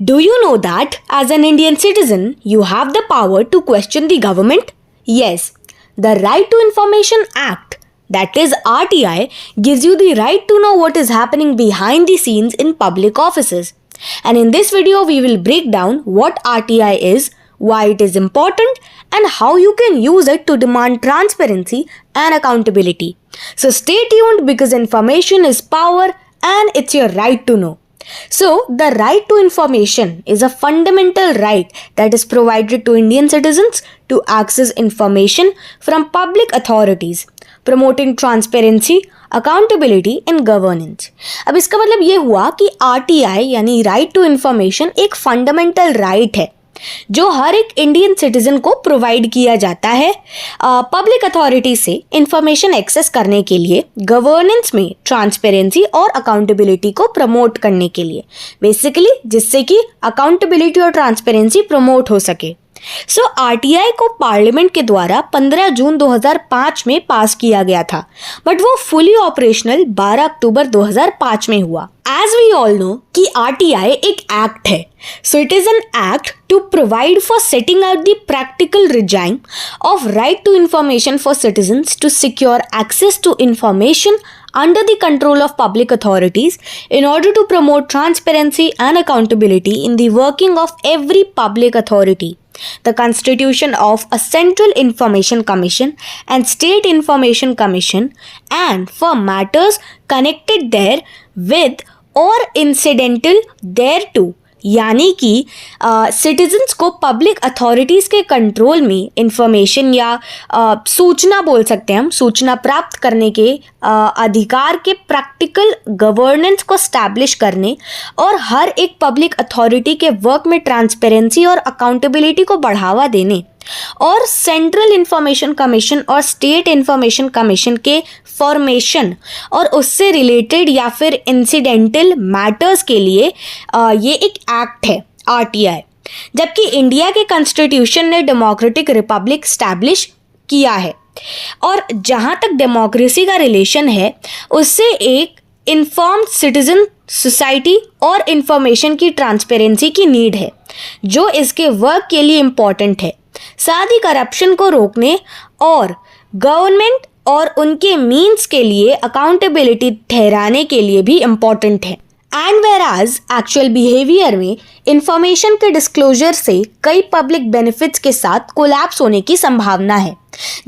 Do you know that as an Indian citizen, you have the power to question the government? Yes, the Right to Information Act, that is RTI, gives you the right to know what is happening behind the scenes in public offices. And in this video, we will break down what RTI is, why it is important, and how you can use it to demand transparency and accountability. So stay tuned because information is power and it's your right to know. So, the right to information is a fundamental right that is provided to Indian citizens to access information from public authorities, promoting transparency, accountability and governance. अब इसका मतलब ये हुआ कि RTI यानी right to information एक fundamental right है जो हर एक इंडियन सिटीजन को प्रोवाइड किया जाता है पब्लिक अथॉरिटी से इंफॉर्मेशन एक्सेस करने के लिए, गवर्नेंस में ट्रांसपेरेंसी और अकाउंटेबिलिटी को प्रमोट करने के लिए, बेसिकली जिससे कि अकाउंटेबिलिटी और ट्रांसपेरेंसी प्रमोट हो सके. सो आरटीआई को पार्लियामेंट के द्वारा 15 जून 2005 में पास किया गया था, बट वो फुली ऑपरेशनल 12 अक्टूबर 2005 में हुआ. एज वी ऑल नो कि आरटीआई एक एक्ट है, so it is an act to provide for setting out the practical regime of right to information for citizens to secure access to information under the control of public authorities in order to promote transparency and accountability in the working of every public authority. The constitution of a Central Information Commission and State Information Commission and for matters connected there with or incidental thereto, यानी कि citizens को public authorities के control में information या सूचना बोल सकते हैं हम, सूचना प्राप्त करने के अधिकार के प्रैक्टिकल गवर्नेंस को स्टैब्लिश करने और हर एक पब्लिक अथॉरिटी के वर्क में ट्रांसपेरेंसी और अकाउंटेबिलिटी को बढ़ावा देने और सेंट्रल इंफॉर्मेशन कमीशन और स्टेट इंफॉर्मेशन कमीशन के फॉर्मेशन और उससे रिलेटेड या फिर इंसिडेंटल मैटर्स के लिए ये एक एक्ट है आरटीआई. जबकि इंडिया के कॉन्स्टिट्यूशन ने डेमोक्रेटिक रिपब्लिक स्टैब्लिश किया है और जहाँ तक डेमोक्रेसी का रिलेशन है उससे एक इन्फॉर्म्ड सिटीजन सोसाइटी और इंफॉर्मेशन की ट्रांसपेरेंसी की नीड है जो इसके वर्क के लिए इम्पॉर्टेंट है, साथ ही करप्शन को रोकने और गवर्नमेंट और उनके मीन्स के लिए अकाउंटेबिलिटी ठहराने के लिए भी इम्पॉर्टेंट है. एंड वेराज एक्चुअल बिहेवियर में इंफॉर्मेशन के डिस्क्लोजर से कई पब्लिक बेनिफिट्स के साथ कोलैप्स होने की संभावना है,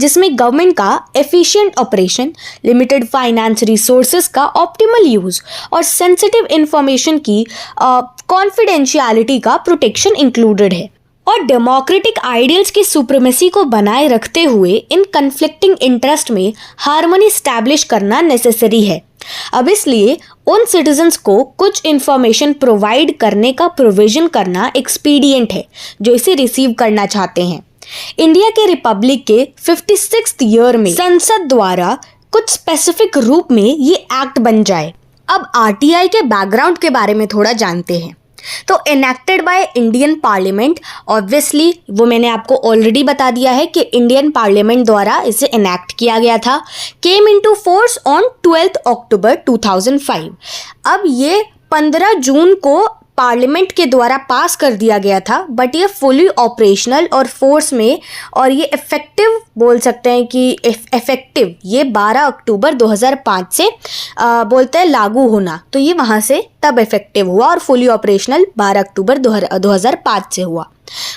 जिसमें गवर्नमेंट का efficient operation, limited finance resources का ऑप्टिमल यूज और सेंसिटिव इंफॉर्मेशन की कॉन्फिडेंशियलिटी का प्रोटेक्शन इंक्लूडेड है. और डेमोक्रेटिक आइडियल्स की सुप्रीमेसी को बनाए रखते हुए इन कन्फ्लिक्टिंग इंटरेस्ट में हार्मनी स्टैब्लिश करना नेसेसरी है. अब इसलिए उन सिटीजन्स को कुछ इंफॉर्मेशन प्रोवाइड करने का प्रोविजन करना एक्सपीडिएंट है जो इसे रिसीव करना चाहते हैं. इंडिया के रिपब्लिक के 56th ईयर में संसद द्वारा कुछ स्पेसिफिक रूप में ये एक्ट बन जाए. अब आरटीआई के बैकग्राउंड के बारे में थोड़ा जानते हैं. तो enacted by Indian parliament, obviously वो मैंने आपको ऑलरेडी बता दिया है कि इंडियन पार्लियामेंट द्वारा इसे इनेक्ट किया गया था. केम इनटू फोर्स ऑन 12 अक्टूबर 2005. अब ये 15 जून को पार्लियामेंट के द्वारा पास कर दिया गया था, बट ये फुली ऑपरेशनल और फोर्स में और ये इफेक्टिव बोल सकते हैं कि इफेक्टिव ये 12 अक्टूबर 2005 से बोलते हैं लागू होना, तो ये वहाँ से तब इफेक्टिव हुआ और फुली ऑपरेशनल 12 अक्टूबर 2005 से हुआ.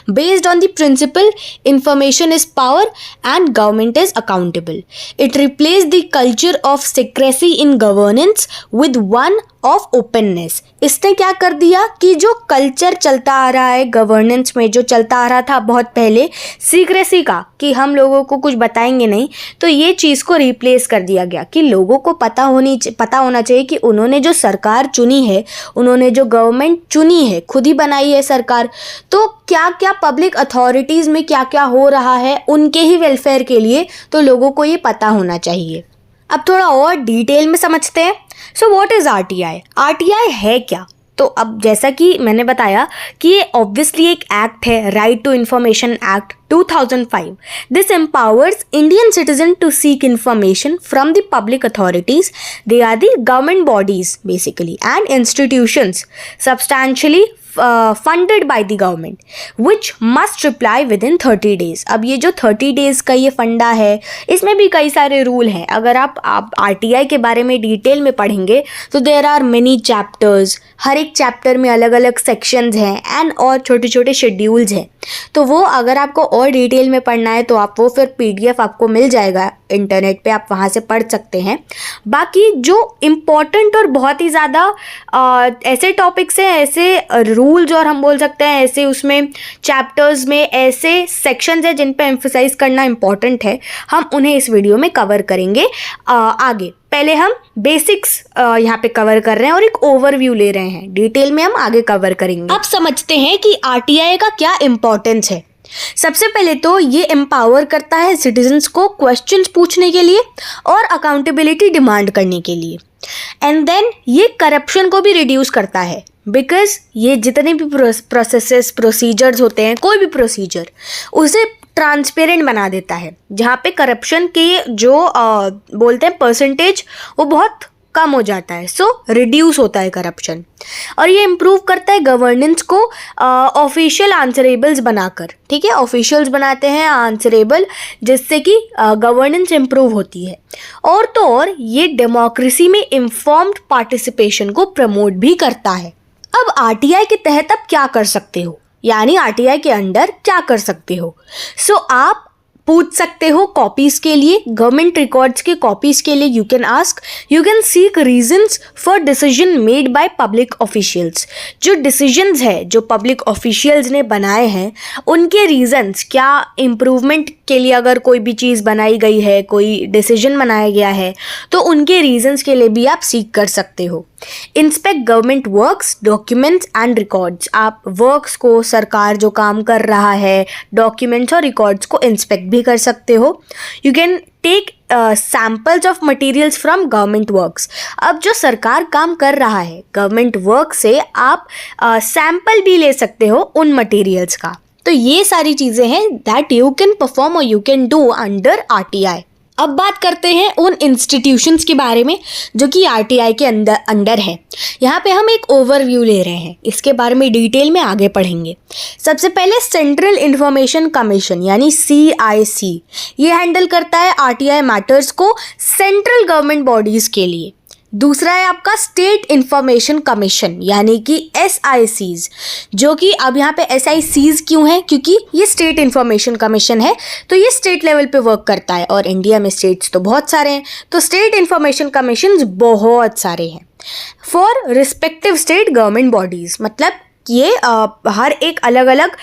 Based on the principle, information is power and government is accountable. It replaced the culture of secrecy in governance with one of openness. इसने क्या कर दिया कि जो कल्चर चलता आ रहा है गवर्नेंस में, जो चलता आ रहा था बहुत पहले सीक्रेसी का कि हम लोगों को कुछ बताएंगे नहीं, तो ये चीज़ को रिप्लेस कर दिया गया कि लोगों को पता होना चाहिए कि उन्होंने जो सरकार चुनी है, उन्होंने जो गवर्नमेंट चुनी है, खुद ही बनाई है सरकार, तो क्या क्या पब्लिक अथॉरिटीज़ में क्या क्या हो रहा है उनके ही वेलफेयर के लिए, तो लोगों को ये पता होना चाहिए. अब थोड़ा और डिटेल में समझते हैं. So what is RTI? RTI है क्या? तो अब जैसा कि मैंने बताया कि ये ऑब्वियसली एक एक्ट है, right to information act 2005. This empowers Indian citizen to seek information from the public authorities. They are the government bodies basically and institutions substantially funded by the government which must reply within 30 days। अब ये जो 30 days का ये फंडा है, इसमें भी कई सारे रूल हैं। अगर आप RTI के बारे में डिटेल में पढ़ेंगे तो देयर आर मेनी चैप्टर्स, हर एक चैप्टर में अलग अलग सेक्शंस हैं एंड और छोटे छोटे शेड्यूल्स हैं। तो वो अगर आपको और डिटेल में पढ़ना है तो आप वो फिर PDF आपको मिल जाएगा इंटरनेट पे, आप वहाँ से पढ़ सकते हैं। बाकी जो इम्पॉर्टेंट और बहुत ही ज़्यादा ऐसे टॉपिक्स हैं, ऐसे रूल्स और हम बोल सकते हैं ऐसे उसमें चैप्टर्स में ऐसे सेक्शंस हैं जिन पे एम्फसाइज करना इम्पॉर्टेंट है, हम उन्हें इस वीडियो में कवर करेंगे आगे। पहले हम बेसिक्स यहाँ पे कवर कर रहे हैं और एक ओवरव्यू ले रहे हैं, डिटेल में हम आगे कवर करेंगे। अब समझते हैं कि RTI का क्या इम्पोर्टेंस है। सबसे पहले तो ये एम्पावर करता है सिटीजन्स को क्वेश्चंस पूछने के लिए और अकाउंटेबिलिटी डिमांड करने के लिए। एंड देन ये करप्शन को भी रिड्यूस करता है, बिकॉज ये जितने भी प्रोसेसेस प्रोसीजर्स होते हैं, कोई भी प्रोसीजर उसे ट्रांसपेरेंट बना देता है, जहाँ पे करप्शन के जो बोलते हैं परसेंटेज वो बहुत कम हो जाता है। सो रिड्यूस होता है करप्शन। और ये इम्प्रूव करता है गवर्नेंस को ऑफिशियल आंसरेबल्स बनाकर। ठीक है, ऑफिशियल्स बनाते हैं आंसरेबल, जिससे कि गवर्नेंस इम्प्रूव होती है। और तो और ये डेमोक्रेसी में इन्फॉर्म्ड पार्टिसिपेशन को प्रमोट भी करता है। अब RTI के तहत आप क्या कर सकते हो, यानी RTI के अंडर क्या कर सकते हो। सो आप पूछ सकते हो कॉपीज के लिए, गवर्नमेंट रिकॉर्ड्स के कॉपीज के लिए you can seek reasons for decision made by public officials. जो डिसीजंस है जो पब्लिक ऑफिशियल्स ने बनाए हैं उनके रीजंस, क्या इम्प्रूवमेंट के लिए अगर कोई भी चीज़ बनाई गई है, कोई डिसीजन बनाया गया है, तो उनके रीजंस के लिए भी आप सीक कर सकते हो। Inspect government works, documents and records. आप वर्क्स को, सरकार जो काम कर रहा है, डॉक्यूमेंट्स और रिकॉर्ड्स को इंस्पेक्ट भी कर सकते हो। You can take samples of materials from government works. अब जो सरकार काम कर रहा है गवर्नमेंट वर्क से, आप सैम्पल भी ले सकते हो उन मटेरियल्स का। तो ये सारी चीज़ें हैं दैट यू कैन परफॉर्म और you can do under RTI। अब बात करते हैं उन इंस्टीट्यूशंस के बारे में जो कि RTI के अंडर है। यहाँ पे हम एक ओवरव्यू ले रहे हैं, इसके बारे में डिटेल में आगे पढ़ेंगे। सबसे पहले सेंट्रल इंफॉर्मेशन कमीशन यानी CIC, ये हैंडल करता है RTI मैटर्स को सेंट्रल गवर्नमेंट बॉडीज़ के लिए। दूसरा है आपका स्टेट इंफॉर्मेशन कमीशन यानी कि SICs, जो कि अब यहाँ पे SICs क्यों है, क्योंकि ये स्टेट इंफॉर्मेशन कमीशन है तो ये स्टेट लेवल पे वर्क करता है और इंडिया में स्टेट्स तो बहुत सारे हैं, तो स्टेट इंफॉर्मेशन कमीशंस बहुत सारे हैं for respective state government bodies. मतलब ये हर एक अलग अलग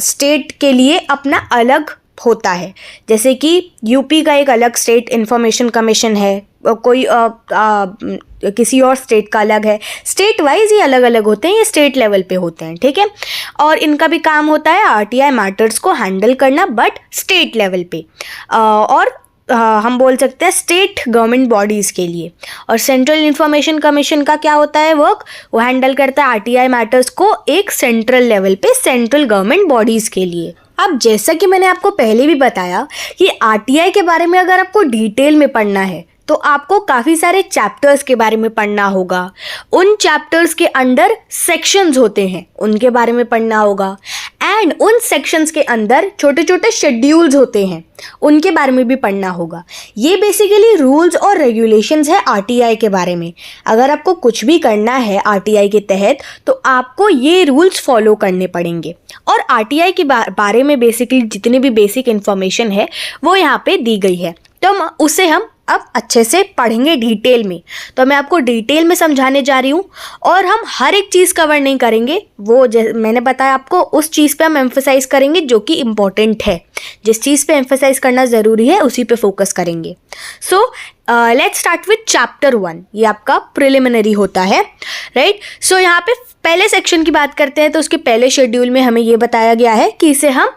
स्टेट के लिए अपना अलग होता है। जैसे कि यूपी का एक अलग स्टेट इंफॉर्मेशन कमीशन है, कोई किसी और स्टेट का अलग है। स्टेट वाइज ये अलग अलग होते हैं, ये स्टेट लेवल पे होते हैं। ठीक है, और इनका भी काम होता है RTI मैटर्स को हैंडल करना, बट स्टेट लेवल पे और हम बोल सकते हैं स्टेट गवर्नमेंट बॉडीज़ के लिए। और सेंट्रल इंफॉर्मेशन कमीशन का क्या होता है वर्क, वो हैंडल करता है RTI मैटर्स को एक सेंट्रल लेवल पे सेंट्रल गवर्नमेंट बॉडीज़ के लिए। अब जैसा कि मैंने आपको पहले भी बताया कि RTI के बारे में अगर आपको डिटेल में पढ़ना है तो आपको काफ़ी सारे चैप्टर्स के बारे में पढ़ना होगा। उन चैप्टर्स के अंडर सेक्शंस होते हैं, उनके बारे में पढ़ना होगा। एंड उन सेक्शंस के अंदर छोटे छोटे शेड्यूल्स होते हैं, उनके बारे में भी पढ़ना होगा। ये बेसिकली रूल्स और रेगुलेशंस है RTI के बारे में। अगर आपको कुछ भी करना है RTI के तहत तो आपको ये रूल्स फॉलो करने पड़ेंगे। और RTI के बारे में बेसिकली जितनी भी बेसिक इन्फॉर्मेशन है वो यहाँ पे दी गई है, तो उसे हम अब अच्छे से पढ़ेंगे डिटेल में। तो मैं आपको डिटेल में समझाने जा रही हूँ और हम हर एक चीज़ कवर नहीं करेंगे, वो मैंने बताया आपको उस चीज़ पे हम एम्फसाइज करेंगे जो कि इम्पोर्टेंट है। जिस चीज़ पे एम्फसाइज करना ज़रूरी है उसी पे फोकस करेंगे। So let's start with chapter 1। ये आपका प्रिलिमिनरी होता है, राइट। सो यहाँ पे पहले सेक्शन की बात करते हैं तो उसके पहले शेड्यूल में हमें ये बताया गया है कि इसे हम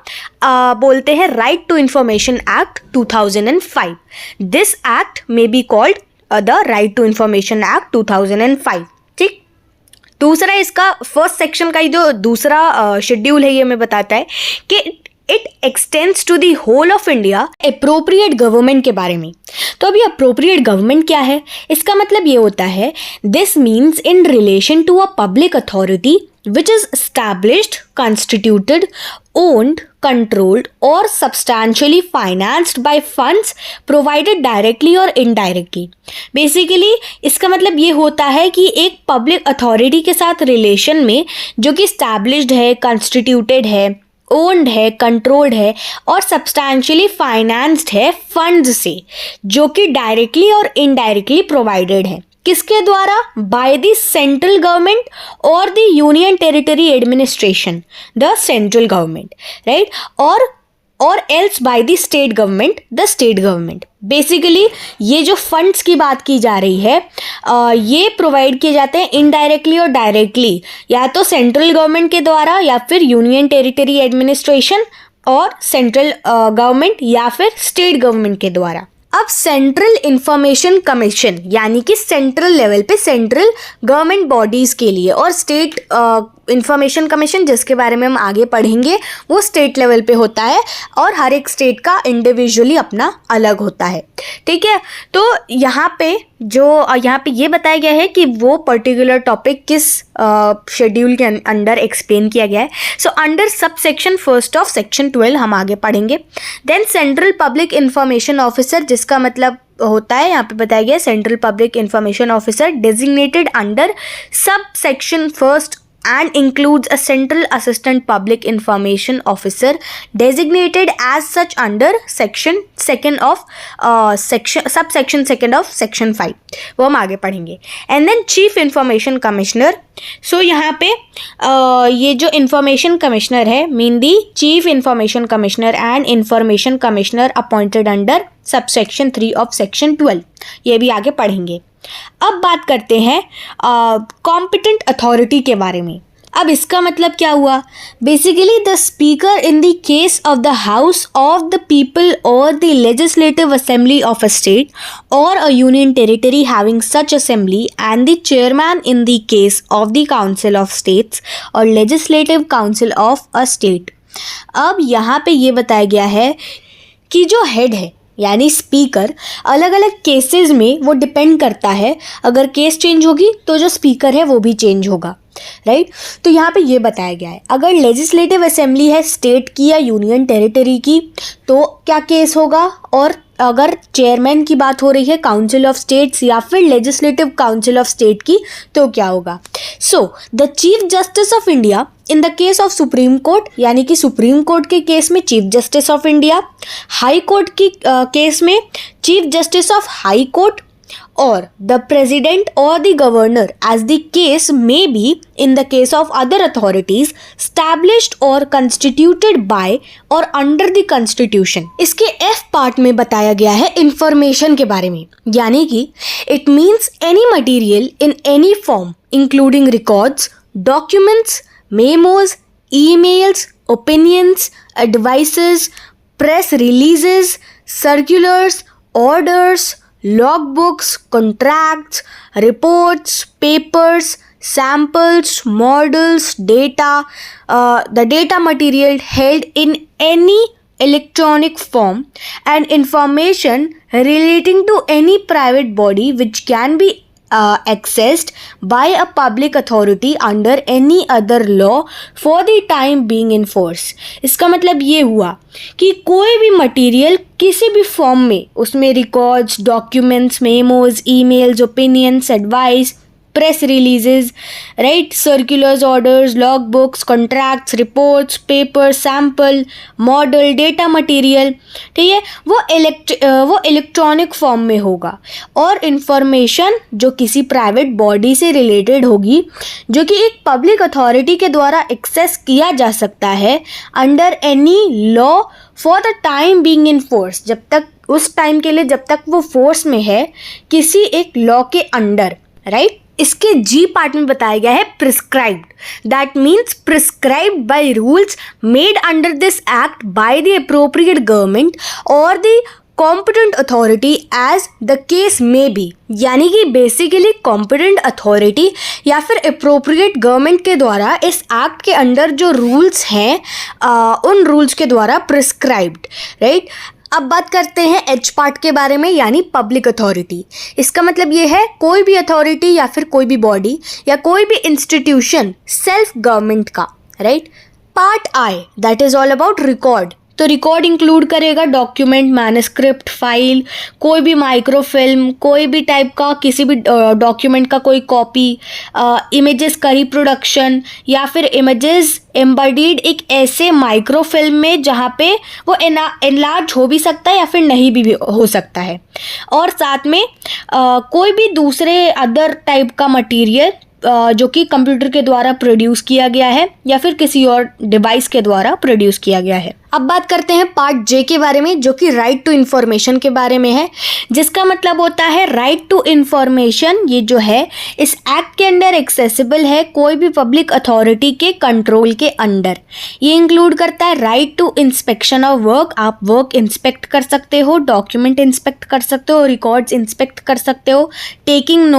बोलते हैं right to information act 2005। This act may be called the right to information act 2005। ठीक, दूसरा इसका फर्स्ट सेक्शन का ही जो दूसरा शेड्यूल है ये हमें बताता है कि it extends to the whole of India appropriate government के बारे में। तो अभी अप्रोप्रिएट गवर्नमेंट क्या है, इसका मतलब ये होता है this means in relation to a public authority which is established, constituted, owned, controlled or substantially financed by funds provided directly or indirectly. Basically इसका मतलब ये होता है कि एक पब्लिक अथॉरिटी के साथ रिलेशन में जो कि established है, constituted है, ओन्ड है, कंट्रोल्ड है और सब्सटैंशियली फाइनेंस्ड है फंड्स से, जो कि डायरेक्टली और इनडायरेक्टली प्रोवाइडेड है. किसके द्वारा? बाय द सेंट्रल गवर्नमेंट और the union territory administration, the central government, right, और else by the state government, the state government. Basically ये जो फंड्स की बात की जा रही है ये प्रोवाइड किए जाते हैं इनडायरेक्टली और डायरेक्टली, या तो सेंट्रल गवर्नमेंट के द्वारा या फिर यूनियन टेरिटरी एडमिनिस्ट्रेशन और सेंट्रल गवर्नमेंट या फिर स्टेट गवर्नमेंट के द्वारा. अब सेंट्रल इंफॉर्मेशन कमीशन यानी कि सेंट्रल लेवल पे सेंट्रल गवर्नमेंट बॉडीज़ के लिए, और स्टेट इंफॉर्मेशन कमीशन जिसके बारे में हम आगे पढ़ेंगे वो स्टेट लेवल पे होता है और हर एक स्टेट का इंडिविजुअली अपना अलग होता है. ठीक है, तो यहाँ पे ये बताया गया है कि वो पर्टिकुलर टॉपिक किस शेड्यूल के अंडर एक्सप्लेन किया गया है. So under sub section first of section 12 हम आगे पढ़ेंगे. Then central public information officer, जिसका मतलब होता है यहाँ पे बताया गया central public information officer designated under sub section first and includes a central assistant public information officer designated as such under section second of subsection second of section 5. वो हम आगे पढ़ेंगे. And then chief information commissioner. So यहाँ पे ये जो information commissioner है mean the chief information commissioner and information commissioner appointed under subsection 3 of section 12. ये भी आगे पढ़ेंगे. अब बात करते हैं कॉम्पिटेंट अथॉरिटी के बारे में. अब इसका मतलब क्या हुआ? Basically the speaker in the case of the house of the people और the legislative assembly of a state और a union territory having such assembly and the chairman in the case of the council of states और legislative council of a state. अब यहाँ पे ये बताया गया है कि जो हेड है यानी स्पीकर अलग अलग केसेस में वो डिपेंड करता है. अगर केस चेंज होगी तो जो स्पीकर है वो भी चेंज होगा, राइट. तो यहाँ पे ये बताया गया है अगर लेजिस्लेटिव असेंबली है स्टेट की या यूनियन टेरिटरी की तो क्या केस होगा, और अगर चेयरमैन की बात हो रही है काउंसिल ऑफ स्टेट्स या फिर लेजिस्लेटिव काउंसिल ऑफ स्टेट की तो क्या होगा. So the chief justice of India in the case of supreme court यानी कि सुप्रीम कोर्ट के केस में chief justice of India, high court की केस में chief justice of high court, or the president or the governor as the case may be in the case of other authorities established or constituted by or under the constitution. इसके F part में बताया गया है information के बारे में, यानी कि it means any material in any form including records, documents, memos, emails, opinions, advices, press releases, circulars, orders, logbooks, contracts, reports, papers, samples, models, data, the data material held in any electronic form and information relating to any private body which can be accessed by a public authority under any other law for the time being in force. इसका मतलब ये हुआ कि कोई भी material किसी भी form में उसमें records, documents, memos, emails, opinions, advice, press releases, right, circulars, orders, log books, contracts, reports, paper, sample, model, data material, ठीक है, वो इलेक्ट्रॉनिक फॉर्म में होगा. और इन्फॉर्मेशन जो किसी प्राइवेट बॉडी से रिलेटेड होगी जो कि एक पब्लिक अथॉरिटी के द्वारा एक्सेस किया जा सकता है under any law for the time being in force, जब तक उस टाइम के लिए जब तक वो फोर्स में है किसी एक लॉ के अंडर, राइट. इसके जी पार्ट में बताया गया है prescribed, that means prescribed by rules made under this act by the appropriate government और the competent authority as the case may be. यानी कि बेसिकली कॉम्पिटेंट अथॉरिटी या फिर अप्रोप्रिएट गवर्नमेंट के द्वारा इस एक्ट के अंडर जो रूल्स हैं उन रूल्स के द्वारा प्रिस्क्राइब्ड, राइट. अब बात करते हैं एच पार्ट के बारे में, यानी पब्लिक अथॉरिटी। इसका मतलब ये है कोई भी अथॉरिटी या फिर कोई भी बॉडी या कोई भी इंस्टीट्यूशन सेल्फ गवर्नमेंट का, right. Part I, that is all about record. तो रिकॉर्ड इंक्लूड करेगा डॉक्यूमेंट, मैन्युस्क्रिप्ट, फाइल, कोई भी माइक्रोफिल्म, कोई भी टाइप का किसी भी डॉक्यूमेंट का कोई कॉपी, इमेजेस का रिप्रोडक्शन, या फिर इमेजेस एम्बडीड एक ऐसे माइक्रोफिल्म में जहाँ पे वो एनलार्ज हो भी सकता है या फिर नहीं भी हो सकता है। और साथ में कोई भी दूसरे अदर टाइप का मटेरियल जो कि कंप्यूटर के द्वारा प्रोड्यूस किया गया है या फिर किसी और डिवाइस के द्वारा प्रोड्यूस किया गया है। अब बात करते हैं पार्ट जे के बारे में, जो कि राइट टू इंफॉर्मेशन के बारे में है, जिसका मतलब होता है राइट टू इंफॉर्मेशन। ये जो है इस एक्ट के अंडर एक्सेसिबल है कोई भी पब्लिक अथॉरिटी के कंट्रोल के अंडर। ये इंक्लूड करता है right to inspection of work, आप वर्क इंस्पेक्ट कर सकते हो, डॉक्यूमेंट इंस्पेक्ट कर सकते हो, रिकॉर्ड्स इंस्पेक्ट कर सकते हो, टेकिंग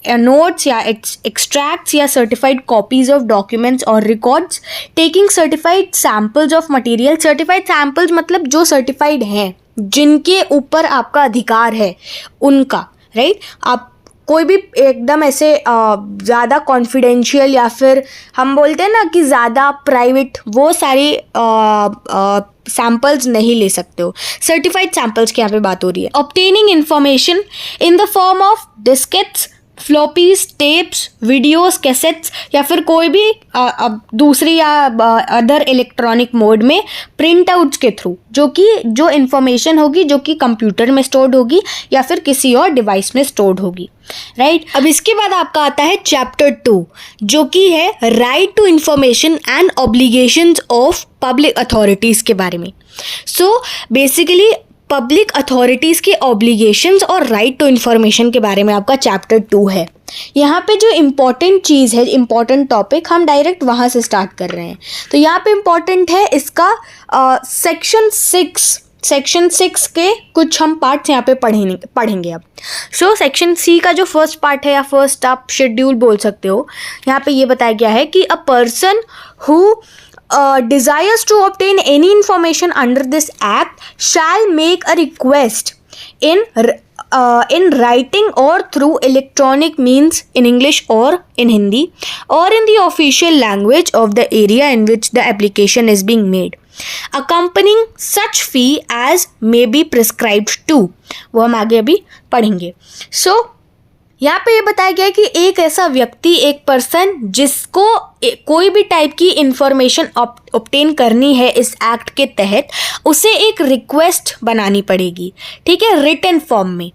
नोट्स या एक्सट्रैक्ट्स या सर्टिफाइड कॉपीज ऑफ डॉक्यूमेंट्स और records, taking certified samples of material. Certified samples मतलब जो सर्टिफाइड हैं, जिनके ऊपर आपका अधिकार है उनका, राइट। आप कोई भी एकदम ऐसे ज़्यादा कॉन्फिडेंशियल या फिर हम बोलते हैं ना कि ज़्यादा प्राइवेट, वो सारे सैम्पल्स नहीं ले सकते हो। सर्टिफाइड सैम्पल्स की यहाँ पे बात हो रही है। Obtaining information in the form of diskettes, floppies, tapes, videos, cassettes या फिर कोई भी दूसरी या अदर इलेक्ट्रॉनिक मोड में प्रिंट आउट्स के थ्रू, जो इन्फॉर्मेशन होगी जो कि कंप्यूटर में स्टोर्ड होगी या फिर किसी और डिवाइस में स्टोर्ड होगी, राइट। अब इसके बाद आपका आता है चैप्टर 2, जो कि है right to information and obligations of public authorities के बारे में। सो बेसिकली पब्लिक अथॉरिटीज़ के ऑब्लिगेशंस और राइट टू इन्फॉर्मेशन के बारे में आपका चैप्टर 2 है। यहाँ पे जो इम्पॉर्टेंट चीज़ है, इम्पॉर्टेंट टॉपिक, हम डायरेक्ट वहाँ से स्टार्ट कर रहे हैं। तो यहाँ पे इम्पॉर्टेंट है इसका सेक्शन 6 के कुछ हम पार्ट्स यहाँ पे पढ़ेंगे अब। सो सेक्शन सी का जो फर्स्ट पार्ट है या फर्स्ट आप शेड्यूल बोल सकते हो, यहाँ पे ये बताया गया है कि a person who desires to obtain any information under this act shall make a request in writing or through electronic means in English or in Hindi or in the official language of the area in which the application is being made, accompanying such fee as may be prescribed to। वो हम आगे अभी पढ़ेंगे। So यहाँ पे ये बताया गया है कि एक ऐसा व्यक्ति, एक पर्सन जिसको कोई भी टाइप की इंफॉर्मेशन ऑब्टेन करनी है इस एक्ट के तहत, उसे एक रिक्वेस्ट बनानी पड़ेगी, ठीक है, रिटन फॉर्म में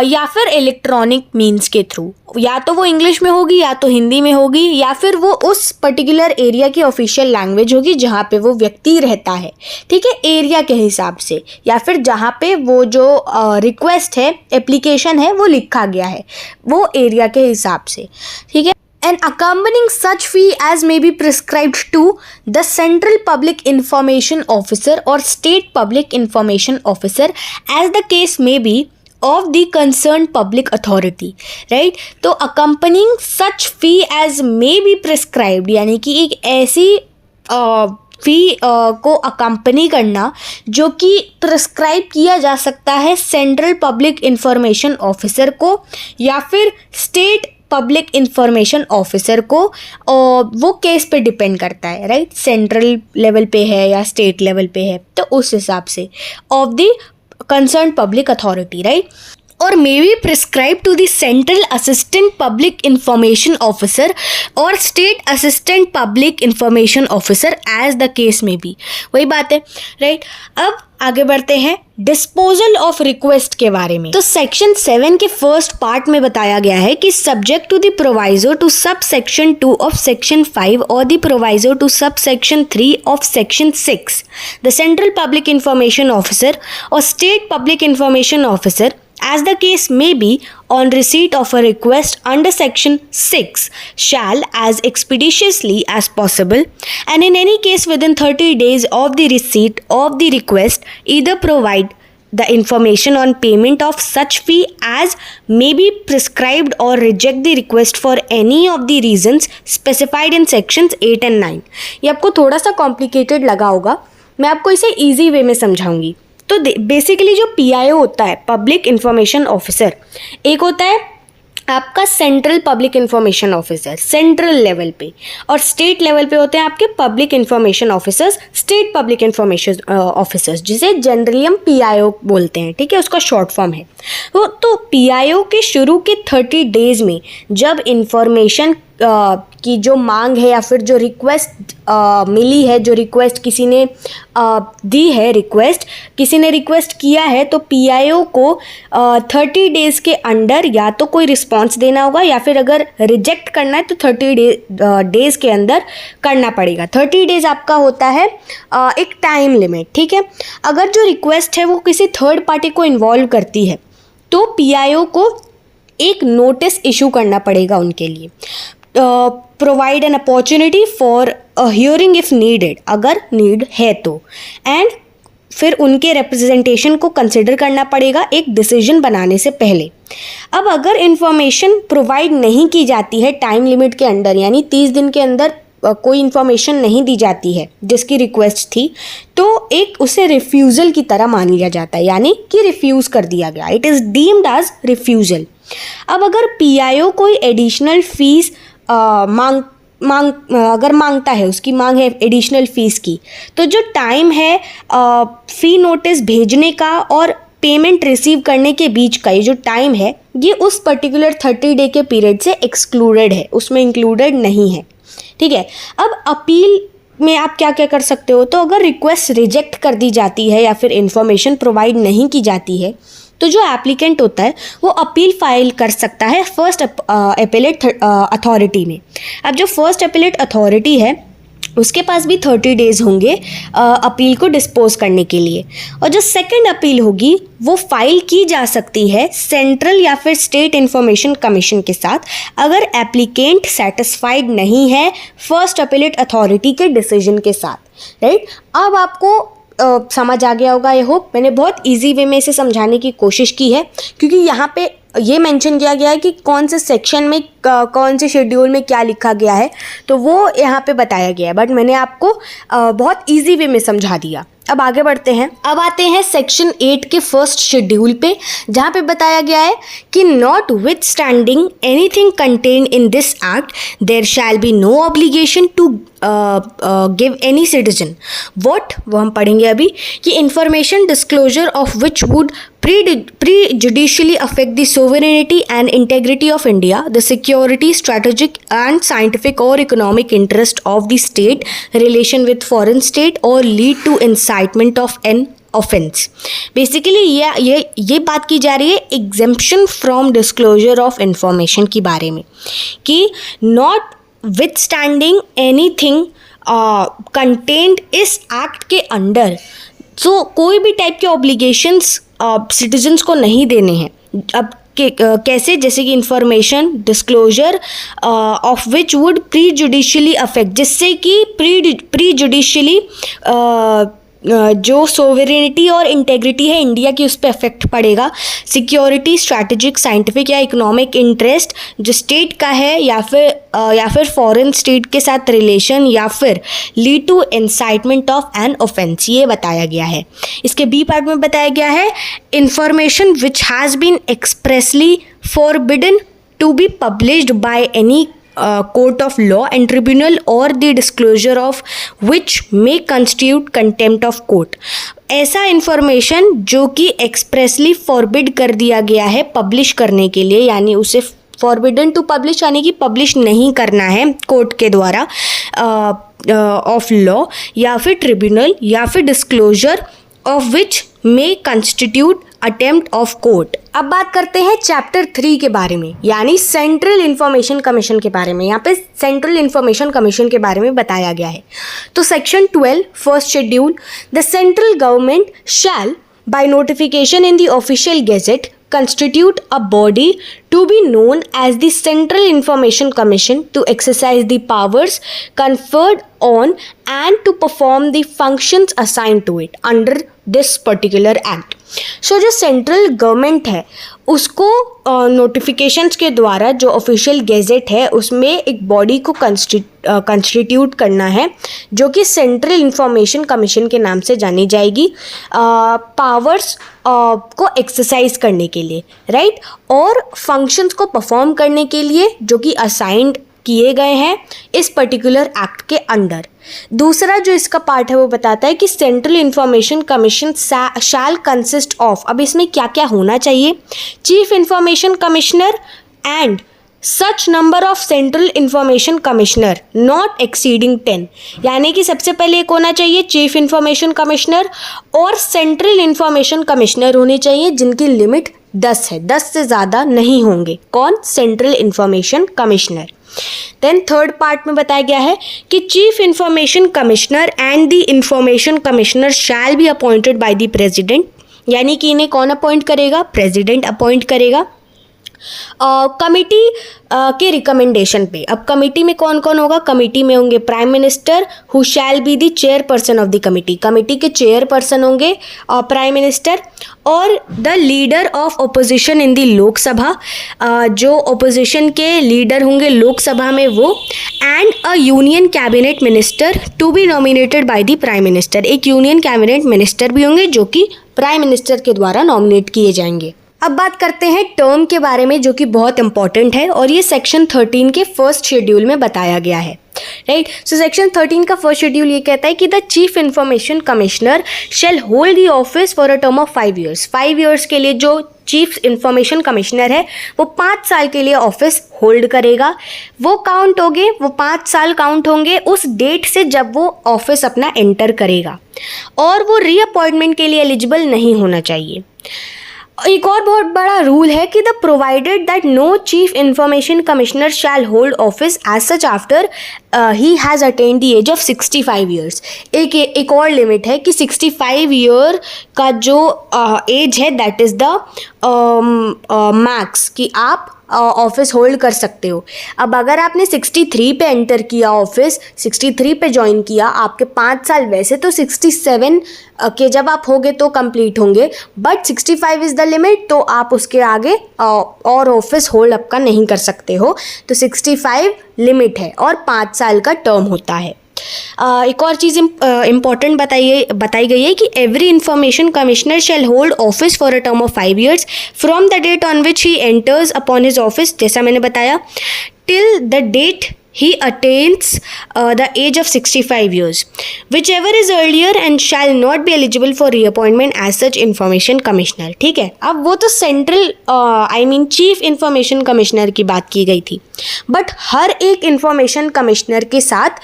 या फिर इलेक्ट्रॉनिक मीन्स के थ्रू। या तो वो इंग्लिश में होगी या तो हिंदी में होगी या फिर वो उस पर्टिकुलर एरिया की ऑफिशियल लैंग्वेज होगी जहाँ पे वो व्यक्ति रहता है, ठीक है, एरिया के हिसाब से, या फिर जहाँ पे वो जो रिक्वेस्ट है, एप्लीकेशन है, वो लिखा गया है वो एरिया के हिसाब से, ठीक है। And accompanying such fee as may be prescribed to the Central Public Information Officer or State Public Information Officer as the case may be of the concerned public authority, right? तो accompanying such fee as may be prescribed यानी कि एक ऐसी फी को accompany करना जो कि prescribe किया जा सकता है सेंट्रल पब्लिक इंफॉर्मेशन ऑफिसर को या फिर स्टेट पब्लिक इंफॉर्मेशन ऑफिसर को, वो केस पे डिपेंड करता है, राइट। सेंट्रल लेवल पे है या स्टेट लेवल पे है, तो उस हिसाब से of the concern public authority, right. or may be prescribed to the Central Assistant Public Information Officer or State Assistant Public Information Officer as the case may be। वही बात है, राइट। अब आगे बढ़ते हैं डिस्पोजल ऑफ रिक्वेस्ट के बारे में। तो सेक्शन 7 के फर्स्ट पार्ट में बताया गया है कि subject to the proviso to sub section 2 of section 5 और the proviso to sub section 3 of section 6, the central public information officer और state public information officer as the case may be on receipt of a request under section 6 shall as expeditiously as possible and in any case within 30 days of the receipt of the request either provide the information on payment of such fee as may be prescribed or reject the request for any of the reasons specified in sections 8 and 9। ये आपको थोड़ा सा complicated लगा होगा, मैं आपको इसे easy way में समझाऊंगी। तो बेसिकली जो PIO होता है, पब्लिक इंफॉर्मेशन ऑफिसर, एक होता है आपका central public information officer central level पे, और स्टेट लेवल पे होते हैं आपके public information officers, state public information officers, जिसे जनरली हम PIO बोलते हैं, ठीक है, उसका शॉर्ट फॉर्म है। तो PIO के शुरू के 30 डेज में जब इंफॉर्मेशन की जो मांग है या फिर जो रिक्वेस्ट मिली है, जो रिक्वेस्ट किसी ने दी है, किसी ने रिक्वेस्ट किया है, तो PIO को 30 डेज़ के अंडर या तो कोई रिस्पॉन्स देना होगा, या फिर अगर रिजेक्ट करना है तो 30 डेज़ के अंदर करना पड़ेगा। 30 डेज़ आपका होता है एक टाइम लिमिट, ठीक है। अगर जो रिक्वेस्ट है वो किसी थर्ड पार्टी को इन्वॉल्व करती है तो PIO को एक नोटिस इशू करना पड़ेगा उनके लिए, provide an opportunity for a hearing if needed, अगर नीड है तो, एंड फिर उनके रिप्रेजेंटेशन को कंसिडर करना पड़ेगा एक डिसीजन बनाने से पहले। अब अगर इंफॉर्मेशन प्रोवाइड नहीं की जाती है टाइम लिमिट के अंदर, यानी 30 दिन के अंदर कोई इन्फॉर्मेशन नहीं दी जाती है जिसकी रिक्वेस्ट थी, तो एक उसे रिफ्यूज़ल की तरह मान लिया जाता है, यानी कि रिफ्यूज़ कर दिया गया, it is deemed as refusal. अब अगर PIO कोई एडिशनल फीस अगर मांगता है, उसकी मांग है एडिशनल फ़ीस की, तो जो टाइम है फ़ी नोटिस भेजने का और पेमेंट रिसीव करने के बीच का ये जो टाइम है, ये उस पर्टिकुलर 30 डे के पीरियड से एक्सक्लूडेड है, उसमें इंक्लूडेड नहीं है, ठीक है। अब अपील में आप क्या क्या कर सकते हो, तो अगर रिक्वेस्ट रिजेक्ट कर दी जाती है या फिर इंफॉर्मेशन प्रोवाइड नहीं की जाती है, तो जो एप्लीकेंट होता है वो अपील फाइल कर सकता है फर्स्ट अपीलेट अथॉरिटी में। अब जो फर्स्ट अपीलेट अथॉरिटी है उसके पास भी 30 डेज़ होंगे अपील को डिस्पोज करने के लिए, और जो सेकंड अपील होगी वो फाइल की जा सकती है सेंट्रल या फिर स्टेट इंफॉर्मेशन कमीशन के साथ, अगर एप्लीकेंट सेटिस्फाइड नहीं है फर्स्ट अपीलेट अथॉरिटी के डिसीजन के साथ, राइट। अब आपको समझ आ गया होगा, आई होप मैंने बहुत इजी वे में इसे समझाने की कोशिश की है, क्योंकि यहाँ पे ये मेंशन किया गया है कि कौन से सेक्शन में कौन से शेड्यूल में क्या लिखा गया है, तो वो यहाँ पे बताया गया है, बट मैंने आपको बहुत इजी वे में समझा दिया। अब आगे बढ़ते हैं, अब आते हैं सेक्शन 8 के फर्स्ट शेड्यूल पे, जहाँ पे बताया गया है कि notwithstanding anything contained in this act there shall be no obligation to give any citizen what, वो हम पढ़ेंगे अभी, कि information disclosure of which would prejudicially affect the sovereignty and integrity of India, the security, strategic and scientific or economic interest of the state, relation with foreign state or lead to incitement of an offense। Basically ये बात की जा रही है exemption from disclosure of information के बारे में, कि notwithstanding anything content इस एक्ट के अंडर, सो कोई भी टाइप के ऑब्लिगेशंस सिटीजन्स को नहीं देने हैं। अब कैसे, जैसे कि information disclosure of which would prejudicially affect, जिससे कि प्रीजुडिशियली जो सोवरेनिटी और इंटेग्रिटी है इंडिया की उस पर अफेक्ट पड़ेगा, सिक्योरिटी, स्ट्रैटेजिक, साइंटिफिक या इकोनॉमिक इंटरेस्ट जो स्टेट का है, या फिर फॉरेन स्टेट के साथ रिलेशन, या फिर lead to incitement of an offence, ये बताया गया है। इसके बी पार्ट में बताया गया है information which has been expressly forbidden to be published by any court of law and tribunal or the disclosure of which may constitute contempt of court। ऐसा इंफॉर्मेशन जो कि एक्सप्रेसली फॉरबिड कर दिया गया है पब्लिश करने के लिए, यानी उसे फॉरबिडन टू पब्लिश, यानी कि पब्लिश नहीं करना है कोर्ट के द्वारा ऑफ लॉ या फिर ट्रिब्यूनल, या फिर disclosure of which may constitute attempt of court. अब बात करते हैं चैप्टर 3 के बारे में, यानी सेंट्रल इंफॉर्मेशन कमीशन के बारे में। यहाँ पे सेंट्रल इंफॉर्मेशन कमीशन के बारे में बताया गया है। तो section 12 first schedule, the central government shall by notification in the official gazette constitute a body to be known as the Central Information Commission to exercise the powers conferred on and to perform the functions assigned to it under this particular act. So जो central government है उसको notifications के द्वारा जो official gazette है उसमें एक body को कंस्टिट्यूट करना है जो कि सेंट्रल इंफॉर्मेशन कमीशन के नाम से जानी जाएगी, पावर्स को एक्सरसाइज करने के लिए, राइट, और फंक्शंस को परफॉर्म करने के लिए जो कि असाइंड किए गए हैं इस पर्टिकुलर एक्ट के अंडर। दूसरा जो इसका पार्ट है वो बताता है कि central information commission shell consist of, अब इसमें क्या क्या होना चाहिए, chief information commissioner and such number of central information commissioner not exceeding 10, यानी कि सबसे पहले एक होना चाहिए चीफ इंफॉर्मेशन कमिश्नर और सेंट्रल इंफॉर्मेशन कमिश्नर होने चाहिए जिनकी लिमिट 10 है, 10 से ज़्यादा नहीं होंगे। कौन? Central information commissioner. Then third part में बताया गया है कि chief information commissioner and the information commissioner shall be appointed by the president, यानी कि इन्हें कौन अपॉइंट करेगा? प्रेसिडेंट अपॉइंट करेगा कमिटी के रिकमेंडेशन पे। अब कमिटी में कौन कौन होगा? कमिटी में होंगे prime minister who shall be the chairperson of the committee, committee के चेयरपर्सन होंगे प्राइम मिनिस्टर, और the leader of opposition in the Lok Sabha, जो ओपोजिशन के लीडर होंगे लोकसभा में वो, and a union cabinet minister to be nominated by the prime minister, एक union cabinet minister भी होंगे जो कि प्राइम मिनिस्टर के द्वारा नॉमिनेट किए जाएंगे। अब बात करते हैं टर्म के बारे में जो कि बहुत इंपॉर्टेंट है और ये सेक्शन 13 के फर्स्ट शेड्यूल में बताया गया है, राइट। सो सेक्शन 13 का फर्स्ट शेड्यूल ये कहता है कि the chief information commissioner shall hold the office for a term of 5 years। 5 years के लिए जो चीफ इंफॉर्मेशन कमिश्नर है वो 5 साल के लिए ऑफिस होल्ड करेगा। वो काउंट होंगे, वो 5 साल काउंट होंगे उस डेट से जब वो ऑफिस अपना एंटर करेगा, और वो रीअपॉइंटमेंट के लिए एलिजिबल नहीं होना चाहिए। एक और बहुत बड़ा रूल है कि the provided that no chief information commissioner shall hold office as such after he has attained the age of 65 years। एक और लिमिट है कि 65 ईयर का जो एज है दैट इज़ द मैक्स कि आप ऑफिस होल्ड कर सकते हो। अब अगर आपने 63 पे एंटर किया ऑफिस, 63 पे ज्वाइन किया, आपके 5 साल वैसे तो 67 के जब आप होंगे तो कंप्लीट होंगे, बट 65 इज़ द लिमिट, तो आप उसके आगे और ऑफिस होल्ड आपका नहीं कर सकते हो। तो 65 लिमिट है और 5 साल का टर्म होता है। एक और चीज़ इम्पॉर्टेंट बताई गई है कि every information commissioner shall hold office for a term of 5 years from the date on which he enters upon his office, जैसा मैंने बताया, till the date he attains the age of 65 years, whichever is earlier, and shall not be eligible for reappointment as such information commissioner। ठीक है, अब वो तो central chief information commissioner की बात की गई थी, बट हर एक इंफॉर्मेशन कमिश्नर के साथ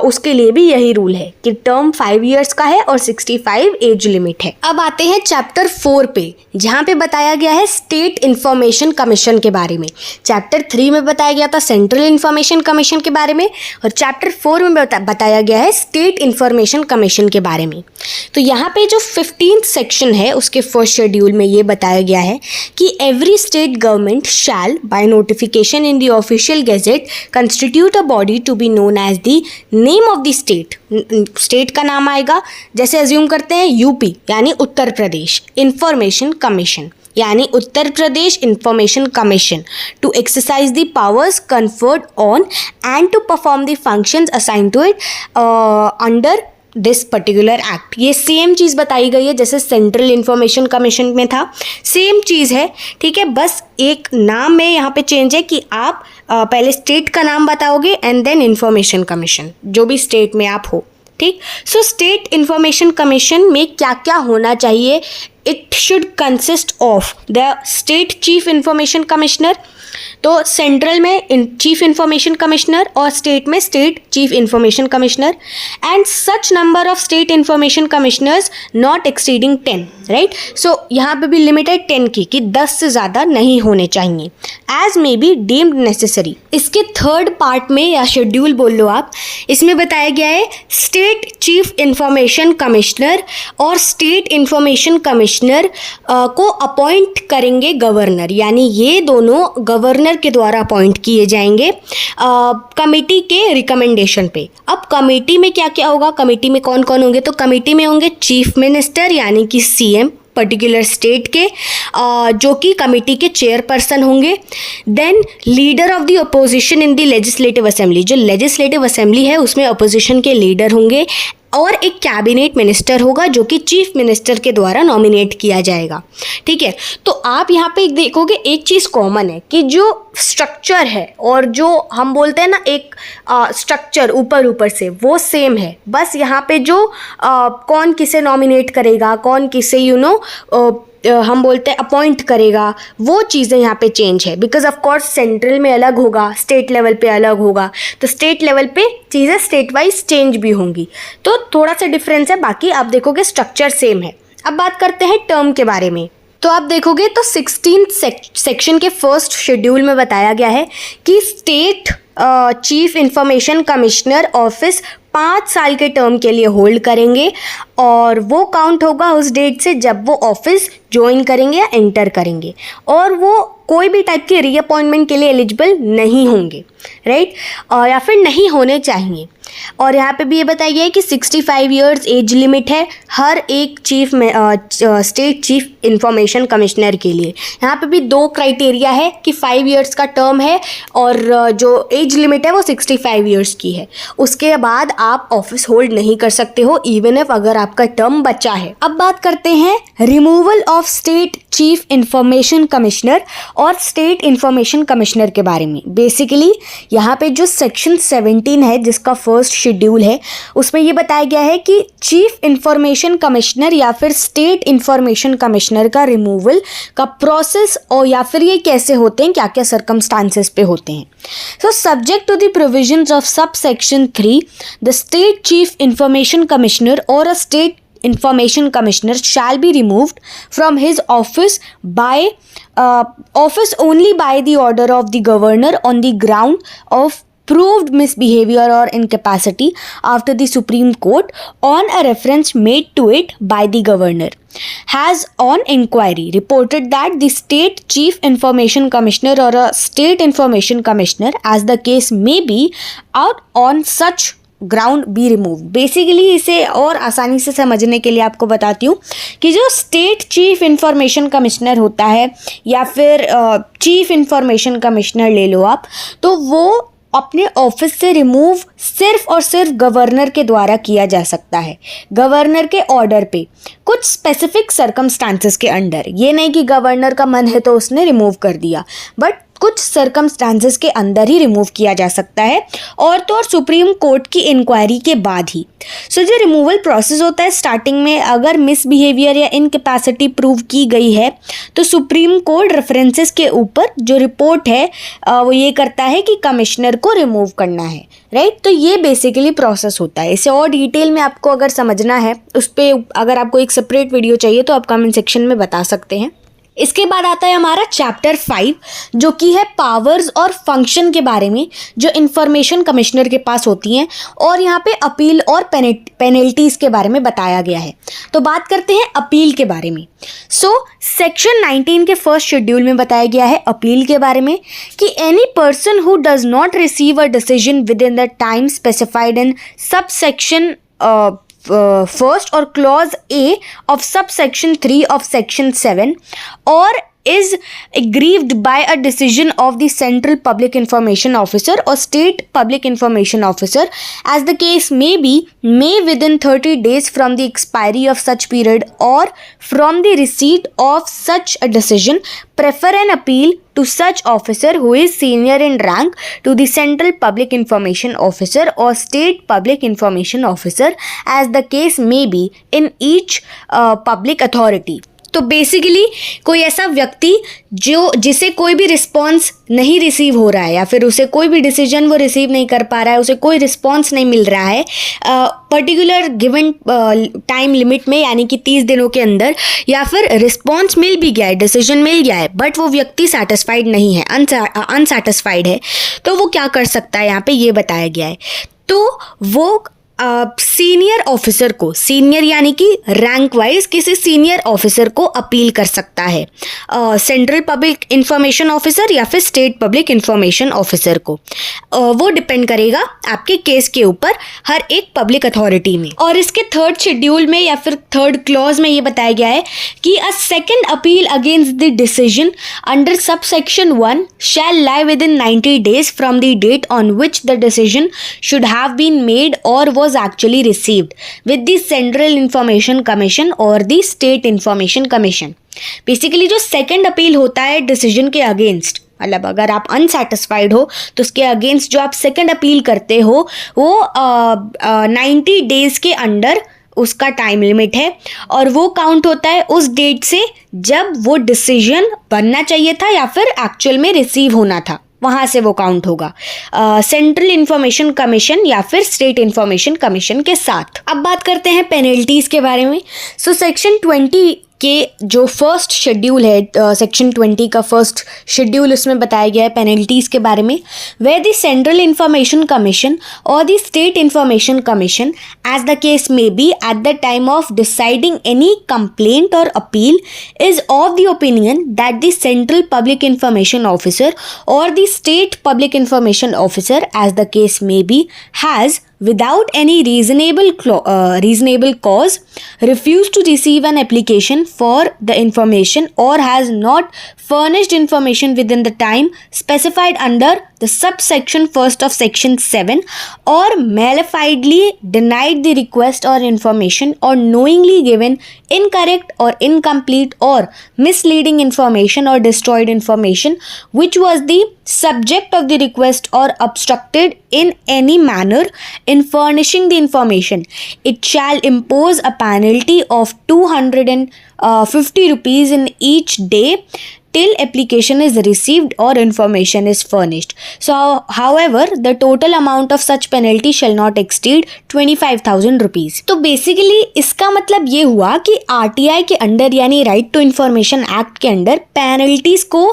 उसके लिए भी यही रूल है कि टर्म 5 years का है और 65 एज लिमिट है। अब आते हैं चैप्टर 4 पे, जहाँ पे बताया गया है स्टेट इंफॉर्मेशन कमीशन के बारे में। चैप्टर 3 में बताया गया था सेंट्रल इंफॉर्मेशन कमीशन के बारे में, और चैप्टर 4 में बताया गया है स्टेट इंफॉर्मेशन कमीशन के बारे में। तो यहाँ पे जो 15th सेक्शन है उसके फर्स्ट शेड्यूल में ये बताया गया है कि every state government shall by notification in the official gazette constitute a body to be known as the name of the state. State का नाम आएगा, जैसे एज्यूम करते हैं यूपी यानी उत्तर प्रदेश इंफॉर्मेशन कमीशन, यानी Uttar Pradesh information commission, to exercise the powers conferred on and to perform the functions assign to it under this particular act. ये same चीज़ बताई गई है जैसे सेंट्रल इंफॉर्मेशन कमीशन में था, सेम चीज़ है, ठीक है, बस एक नाम में यहाँ पे चेंज है कि आप पहले स्टेट का नाम बताओगे एंड देन इंफॉर्मेशन कमीशन, जो भी स्टेट में आप हो, ठीक। सो स्टेट इंफॉर्मेशन कमीशन में क्या क्या होना चाहिए? It should consist of the state chief information commissioner, तो सेंट्रल में चीफ इंफॉर्मेशन कमिश्नर और स्टेट में state chief information commissioner, and such number of state information commissioners not exceeding 10, right. So यहाँ पे भी लिमिट है 10 की, कि 10 से ज़्यादा नहीं होने चाहिए, as may be deemed necessary. इसके थर्ड पार्ट में या शेड्यूल बोल लो आप, इसमें बताया गया है स्टेट चीफ इंफॉर्मेशन कमिश्नर और स्टेट इंफॉर्मेशन कमिश्नर को अपॉइंट करेंगे गवर्नर, यानी ये दोनों गवर्नर के द्वारा अपॉइंट किए जाएंगे कमेटी के रिकमेंडेशन पे। अब कमेटी में क्या क्या होगा, कमेटी में कौन कौन होंगे, तो कमेटी में होंगे चीफ मिनिस्टर यानी कि सीएम पर्टिकुलर स्टेट के, जो कि कमेटी के चेयरपर्सन होंगे। Then leader of the opposition in the legislative assembly, जो लेजिस्लेटिव असेंबली है उसमें अपोजिशन के लीडर होंगे, और एक कैबिनेट मिनिस्टर होगा जो कि चीफ मिनिस्टर के द्वारा नॉमिनेट किया जाएगा। ठीक है, तो आप यहाँ पे देखोगे एक चीज़ कॉमन है कि जो स्ट्रक्चर है और जो हम बोलते हैं ना एक स्ट्रक्चर ऊपर ऊपर से, वो सेम है। बस यहाँ पे जो कौन किसे नॉमिनेट करेगा, कौन किसे हम बोलते हैं अपॉइंट करेगा, वो चीज़ें यहाँ पे चेंज है। बिकॉज ऑफ कोर्स सेंट्रल में अलग होगा, स्टेट लेवल पे अलग होगा, तो स्टेट लेवल पे चीज़ें स्टेट वाइज चेंज भी होंगी, तो थोड़ा सा डिफरेंस है। बाकी आप देखोगे स्ट्रक्चर सेम है। अब बात करते हैं टर्म के बारे में। तो आप देखोगे तो 16th सेक्शन के फर्स्ट शेड्यूल में बताया गया है कि state chief information commissioner office 5 साल के टर्म के लिए होल्ड करेंगे, और वो काउंट होगा उस डेट से जब वो ऑफिस ज्वाइन करेंगे या एंटर करेंगे, और वो कोई भी टाइप के रीअपॉइंटमेंट के लिए एलिजिबल नहीं होंगे, राइट, या फिर नहीं होने चाहिए। और यहाँ पे भी ये बताया गया है कि 65 इयर्स एज लिमिट है हर एक स्टेट चीफ इंफॉर्मेशन कमिश्नर के लिए। यहाँ पे भी 2 क्राइटेरिया है कि 5 इयर्स का टर्म है और जो एज लिमिट है वो 65 इयर्स की है। उसके बाद आप ऑफिस होल्ड नहीं कर सकते हो इवन इफ अगर आपका टर्म बचा है। अब बात करते हैं removal of state chief information commissioner और स्टेट इंफॉर्मेशन कमिश्नर के बारे में। बेसिकली यहाँ पे जो सेक्शन 17 है जिसका फर्स्ट शेड्यूल है, उसमें ये बताया गया है कि चीफ इंफॉर्मेशन कमिश्नर या फिर स्टेट इंफॉर्मेशन कमिश्नर का रिमूवल का प्रोसेस और या फिर ये कैसे होते हैं, क्या क्या सर्कमस्टांसेस पे होते हैं। So subject to the provisions of sub section 3, the state chief information commissioner और a state information commissioner shall be removed from his office only by the order of the governor on the ground of proved misbehavior or incapacity after the Supreme Court on a reference made to it by the governor has on inquiry reported that the state chief information commissioner or a state information commissioner as the case may be out on such ground be remove. Basically इसे और आसानी से समझने के लिए आपको बताती हूँ कि जो स्टेट चीफ इंफॉर्मेशन कमिश्नर होता है या फिर चीफ इंफॉर्मेशन कमिश्नर ले लो आप, तो वो अपने ऑफिस से रिमूव सिर्फ और सिर्फ गवर्नर के द्वारा किया जा सकता है, गवर्नर के ऑर्डर पे, कुछ स्पेसिफिक सर्कमस्टांसेस के अंडर। ये नहीं कि गवर्नर का मन है तो उसने रिमूव कर दिया, बट कुछ सर्कमस्टांसेस के अंदर ही रिमूव किया जा सकता है, और तो और सुप्रीम कोर्ट की इंक्वायरी के बाद ही। सो जो रिमूवल प्रोसेस होता है, स्टार्टिंग में अगर मिसबिहेवियर या इनकैपेसिटी प्रूव की गई है तो सुप्रीम कोर्ट रेफरेंसेस के ऊपर जो रिपोर्ट है वो ये करता है कि कमिश्नर को रिमूव करना है, राइट। तो ये बेसिकली प्रोसेस होता है। इसे और डिटेल में आपको अगर समझना है, उस पर अगर आपको एक सेपरेट वीडियो चाहिए तो आप कमेंट सेक्शन में बता सकते हैं। इसके बाद आता है हमारा चैप्टर 5 जो कि है पावर्स और फंक्शन के बारे में, जो इंफॉर्मेशन कमिश्नर के पास होती हैं, और यहाँ पे अपील और पेनल्टीज के बारे में बताया गया है। तो बात करते हैं अपील के बारे में। सो सेक्शन 19 के फर्स्ट शेड्यूल में बताया गया है अपील के बारे में कि any person who does not receive a decision with in the time specified in sub section first or clause A of subsection 3 of section 7 or is aggrieved by a decision of the central public information officer or state public information officer as the case may be, may within 30 days from the expiry of such period or from the receipt of such a decision prefer an appeal to such officer who is senior in rank to the central public information officer or state public information officer as the case may be in each public authority। तो basically कोई ऐसा व्यक्ति जिसे कोई भी response नहीं receive हो रहा है या फिर उसे कोई भी डिसीजन वो रिसीव नहीं कर पा रहा है, उसे कोई रिस्पॉन्स नहीं मिल रहा है पर्टिकुलर गिवन टाइम लिमिट में, यानी कि 30 दिनों के अंदर, या फिर रिस्पॉन्स मिल भी गया है, डिसीजन मिल गया है, बट वो व्यक्ति सेटिस्फाइड नहीं है, अनसेटिस्फाइड है, तो वो क्या कर सकता है, यहाँ पे ये बताया गया है। तो वो सीनियर ऑफिसर को, सीनियर यानी कि रैंक वाइज किसी सीनियर ऑफिसर को अपील कर सकता है, सेंट्रल पब्लिक इंफॉर्मेशन ऑफिसर या फिर स्टेट पब्लिक इंफॉर्मेशन ऑफिसर को। वो डिपेंड करेगा आपके केस के ऊपर हर एक पब्लिक अथॉरिटी में। और इसके थर्ड शेड्यूल में या फिर थर्ड क्लॉज में ये बताया गया है कि a second appeal against the decision under sub section 1 shall lie within 90 days from the date on which the decision should have been made और was actually received with the Central Information Commission or the State Information Commission। Basically जो second appeal होता है decision के against, मतलब अगर आप unsatisfied हो तो उसके अगेंस्ट जो आप सेकंड अपील करते हो वो 90 days के अंडर उसका टाइम लिमिट है और वो काउंट होता है उस डेट से जब वो डिसीजन बनना चाहिए था या फिर एक्चुअल में रिसीव होना था, वहाँ से वो काउंट होगा सेंट्रल इंफॉर्मेशन कमीशन या फिर स्टेट इंफॉर्मेशन कमीशन के साथ। अब बात करते हैं पेनल्टीज़ के बारे में। सो सेक्शन 20 के जो फर्स्ट शेड्यूल है, सेक्शन 20 का फर्स्ट शेड्यूल, उसमें बताया गया है पेनल्टीज़ के बारे में। Where the central information commission और the state information commission as the case may be at the time of deciding any complaint और appeal is of the opinion that the central public information officer और the state public information officer as the case may be has without any reasonable cause refused to receive an application for the information or has not furnished information within the time specified under the subsection first of section 7 or malafidly denied the request or information or knowingly given incorrect or incomplete or misleading information or destroyed information which was the subject of the request or obstructed in any manner in furnishing the information, it shall impose a penalty of 250 rupees in each day till application is received or information is furnished. So, however, the total amount of such penalty shall not exceed 25,000 rupees. तो basically इसका मतलब ये हुआ कि RTI के under यानी right to information act के under penalties को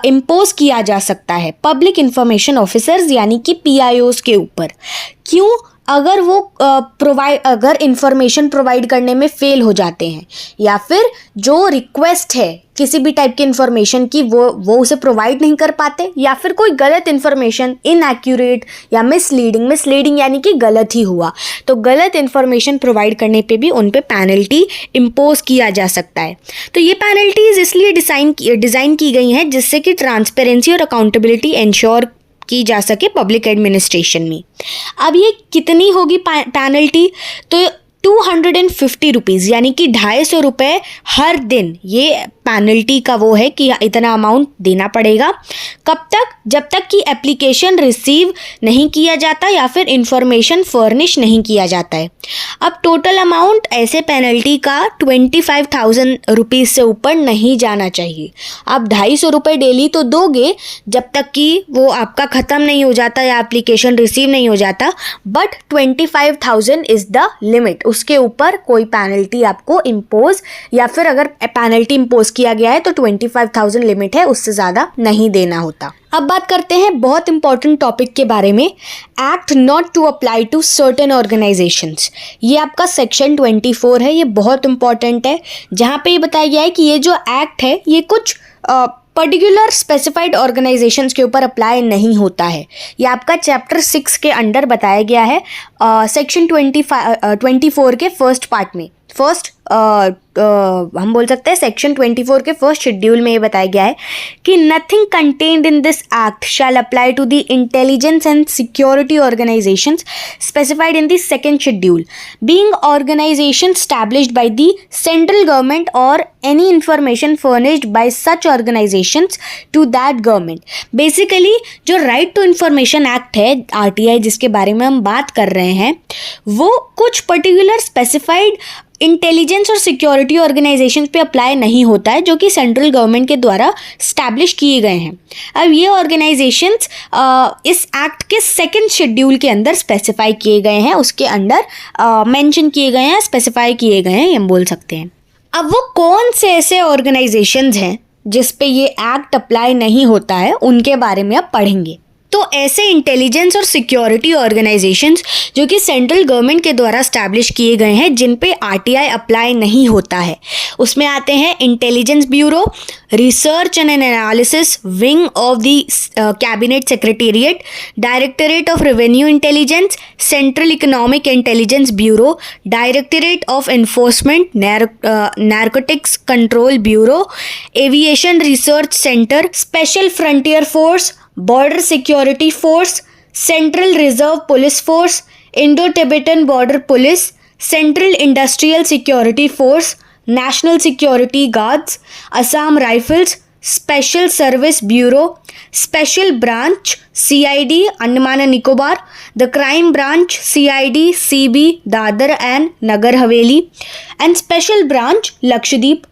इम्पोज किया जा सकता है पब्लिक इंफॉर्मेशन ऑफिसर्स यानी कि पीआईओज के ऊपर। क्यों? अगर वो अगर इंफॉर्मेशन प्रोवाइड करने में फेल हो जाते हैं या फिर जो रिक्वेस्ट है किसी भी टाइप की इंफॉर्मेशन की वो उसे प्रोवाइड नहीं कर पाते या फिर कोई गलत इंफॉर्मेशन इनएक्यूरेट या मिसलीडिंग यानी कि गलत ही हुआ, तो गलत इंफॉर्मेशन प्रोवाइड करने पे भी उन पे पेनल्टी इम्पोज किया जा सकता है। तो ये पेनल्टीज इसलिए डिज़ाइन की गई हैं जिससे कि ट्रांसपेरेंसी और अकाउंटेबिलिटी इंश्योर की जा सके पब्लिक एडमिनिस्ट्रेशन में। अब ये कितनी होगी पेनल्टी? तो 250 रुपीज़ यानी कि 250 रुपये हर दिन, ये पेनल्टी का वो है कि इतना अमाउंट देना पड़ेगा। कब तक? जब तक कि एप्लीकेशन रिसीव नहीं किया जाता या फिर इंफॉर्मेशन फर्निश नहीं किया जाता है। अब टोटल अमाउंट ऐसे पेनल्टी का 25,000 रुपीज़ से ऊपर नहीं जाना चाहिए। आप 250 रुपये डेली तो दोगे जब तक कि वो आपका ख़त्म नहीं हो जाता या एप्लीकेशन रिसीव नहीं हो जाता, बट 25,000 इज़ द लिमिट। उसके ऊपर कोई पेनल्टी आपको इम्पोज या फिर अगर पेनल्टी इम्पोज किया गया है तो 25,000 लिमिट है, उससे ज़्यादा नहीं देना होता। अब बात करते हैं बहुत इंपॉर्टेंट टॉपिक के बारे में, act not to apply to certain organisations. ये आपका सेक्शन 24 है, ये बहुत इंपॉर्टेंट है, जहाँ पे ये बताया गया है कि ये जो एक्ट है ये कुछ पर्टिकुलर स्पेसिफाइड ऑर्गेनाइजेशंस के ऊपर अप्लाई नहीं होता है। ये आपका चैप्टर 6 के अंडर बताया गया है, सेक्शन 24 के फर्स्ट पार्ट में। हम बोल सकते हैं सेक्शन 24 के फर्स्ट शेड्यूल में ये बताया गया है कि nothing contained in this act shall apply to the intelligence and security organisations specified in the second schedule being organisation established by the central government और any information furnished by such organisations to that government. Basically जो right to information act है RTI जिसके बारे में हम बात कर रहे हैं, वो कुछ पर्टिकुलर स्पेसिफाइड इंटेलिजेंस और सिक्योरिटी ऑर्गेनाइजेशंस पे अप्लाई नहीं होता है जो कि सेंट्रल गवर्नमेंट के द्वारा स्टैब्लिश किए गए हैं। अब ये ऑर्गेनाइजेशंस इस एक्ट के सेकंड शेड्यूल के अंदर स्पेसिफाई किए गए हैं, उसके अंडर मेंशन किए गए हैं, स्पेसिफाई किए गए हैं, हम बोल सकते हैं। अब वो कौन से ऐसे ऑर्गेनाइजेशंस हैं जिस पे ये एक्ट अप्लाई नहीं होता है, उनके बारे में अब पढ़ेंगे। तो ऐसे इंटेलिजेंस और सिक्योरिटी ऑर्गेनाइजेशंस जो कि सेंट्रल गवर्नमेंट के द्वारा स्टैब्लिश किए गए हैं, जिन पे आरटीआई अप्लाई नहीं होता है, उसमें आते हैं intelligence bureau, research and analysis wing of the cabinet secretariat, directorate of revenue intelligence, central economic intelligence bureau, directorate of enforcement, narcotics control bureau, aviation research centre, special frontier force, border security force, central reserve police force, Indo Tibetan border police, central industrial security force, national security guards, Assam rifles, special service bureau, special branch CID Andaman and Nicobar, the crime branch CID CB Dadar and Nagar Haveli, and special branch Lakshadweep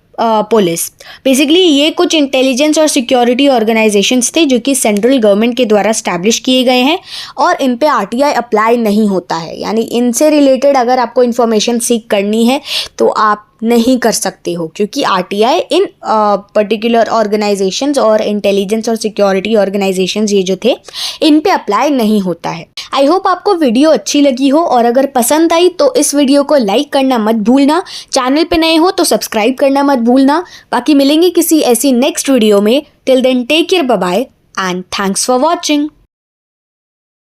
police. Basically ये कुछ intelligence और security organisations थे जो कि central government के द्वारा establish किए गए हैं और इन पे आरटीआई अप्लाई नहीं होता है। यानी इनसे रिलेटेड अगर आपको इन्फॉर्मेशन सीख करनी है तो आप नहीं कर सकते हो, क्योंकि आरटीआई इन पर्टिकुलर ऑर्गेनाइजेशंस और इंटेलिजेंस और सिक्योरिटी ऑर्गेनाइजेशंस ये जो थे इन पे अप्लाई नहीं होता है। आई होप आपको वीडियो अच्छी लगी हो, और अगर पसंद आई तो इस वीडियो को लाइक करना मत भूलना, चैनल पे नए हो तो सब्सक्राइब करना मत भूलना। बाकी मिलेंगे किसी ऐसी नेक्स्ट वीडियो में। Till then take care, bye bye and thanks for watching.